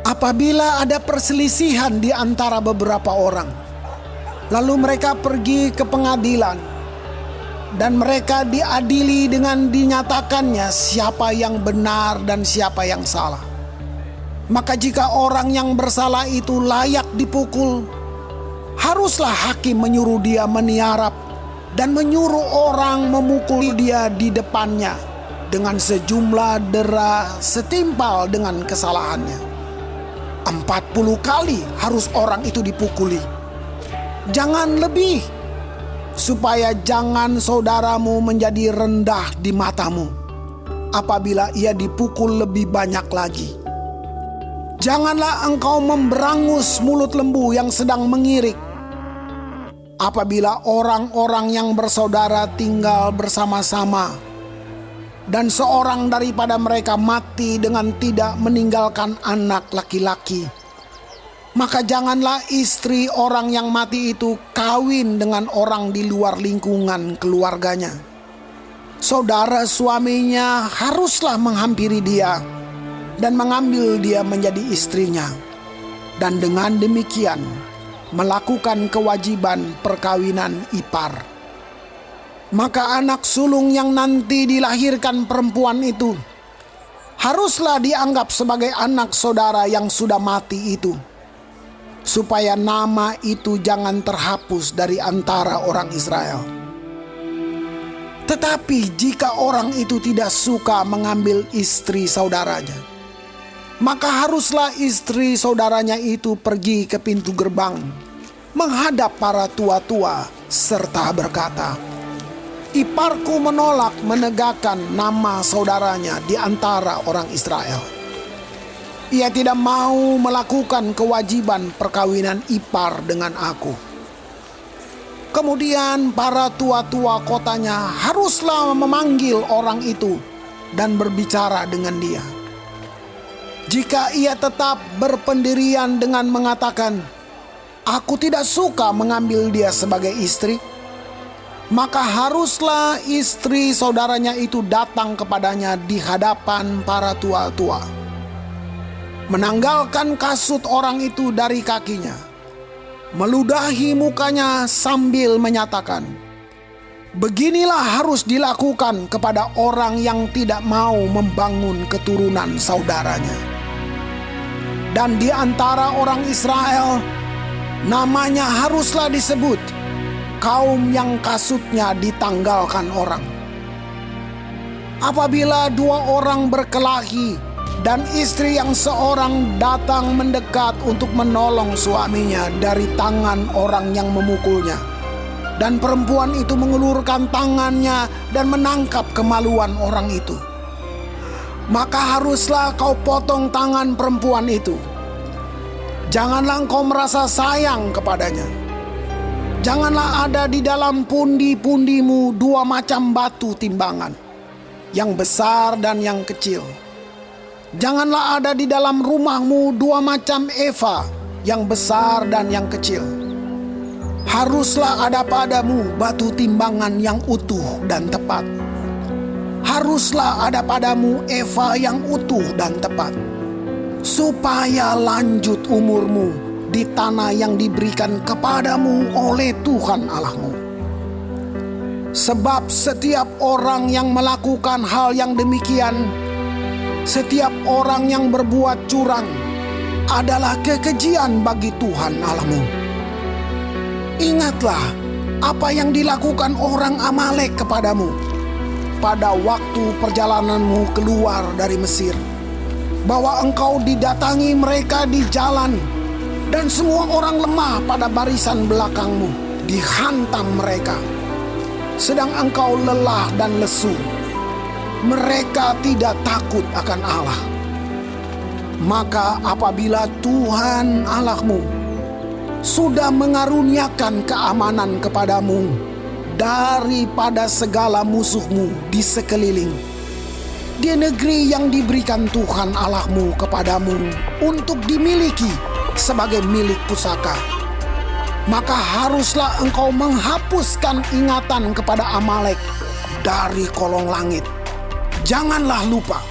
Apabila ada perselisihan di antara beberapa orang, lalu mereka pergi ke pengadilan, dan mereka diadili dengan dinyatakannya siapa yang benar dan siapa yang salah. Maka jika orang yang bersalah itu layak dipukul, haruslah hakim menyuruh dia meniarap dan menyuruh orang memukul dia di depannya dengan sejumlah dera setimpal dengan kesalahannya. 40 kali harus orang itu dipukuli, jangan lebih, supaya jangan saudaramu menjadi rendah di matamu apabila ia dipukul lebih banyak lagi. Janganlah engkau memberangus mulut lembu yang sedang mengirik. Apabila orang-orang yang bersaudara tinggal bersama-sama, dan seorang daripada mereka mati dengan tidak meninggalkan anak laki-laki, maka janganlah istri orang yang mati itu kawin dengan orang di luar lingkungan keluarganya. Saudara suaminya haruslah menghampiri dia dan mengambil dia menjadi istrinya, dan dengan demikian melakukan kewajiban perkawinan ipar. Maka anak sulung yang nanti dilahirkan perempuan itu haruslah dianggap sebagai anak saudara yang sudah mati itu, supaya nama itu jangan terhapus dari antara orang Israel. Tetapi jika orang itu tidak suka mengambil istri saudaranya, maka haruslah istri saudaranya itu pergi ke pintu gerbang menghadap para tua-tua serta berkata, "Iparku menolak menegakkan nama saudaranya di antara orang Israel. Ia tidak mau melakukan kewajiban perkawinan ipar dengan aku." Kemudian para tua-tua kotanya haruslah memanggil orang itu dan berbicara dengan dia. Jika ia tetap berpendirian dengan mengatakan, "Aku tidak suka mengambil dia sebagai istri," maka haruslah istri saudaranya itu datang kepadanya di hadapan para tua-tua, menanggalkan kasut orang itu dari kakinya, meludahi mukanya sambil menyatakan, "Beginilah harus dilakukan kepada orang yang tidak mau membangun keturunan saudaranya." Dan di antara orang Israel, namanya haruslah disebut kaum yang kasutnya ditanggalkan orang. Apabila dua orang berkelahi dan istri yang seorang datang mendekat untuk menolong suaminya dari tangan orang yang memukulnya, dan perempuan itu mengulurkan tangannya dan menangkap kemaluan orang itu, maka haruslah kau potong tangan perempuan itu. Janganlah engkau merasa sayang kepadanya. Janganlah ada di dalam pundi-pundimu dua macam batu timbangan, yang besar dan yang kecil. Janganlah ada di dalam rumahmu dua macam eva, yang besar dan yang kecil. Haruslah ada padamu batu timbangan yang utuh dan tepat. Haruslah ada padamu eva yang utuh dan tepat, supaya lanjut umurmu di tanah yang diberikan kepadamu oleh Tuhan Allahmu. Sebab setiap orang yang melakukan hal yang demikian, setiap orang yang berbuat curang, adalah kekejian bagi Tuhan Allahmu. Ingatlah apa yang dilakukan orang Amalek kepadamu pada waktu perjalananmu keluar dari Mesir, bahwa engkau didatangi mereka di jalan, dan semua orang lemah pada barisan belakangmu dihantam mereka, sedang engkau lelah dan lesu. Mereka tidak takut akan Allah. Maka apabila Tuhan Allahmu sudah mengaruniakan keamanan kepadamu daripada segala musuhmu di sekeliling, di negeri yang diberikan Tuhan Allahmu kepadamu untuk dimiliki sebagai milik pusaka, maka haruslah engkau menghapuskan ingatan kepada Amalek dari kolong langit. Janganlah lupa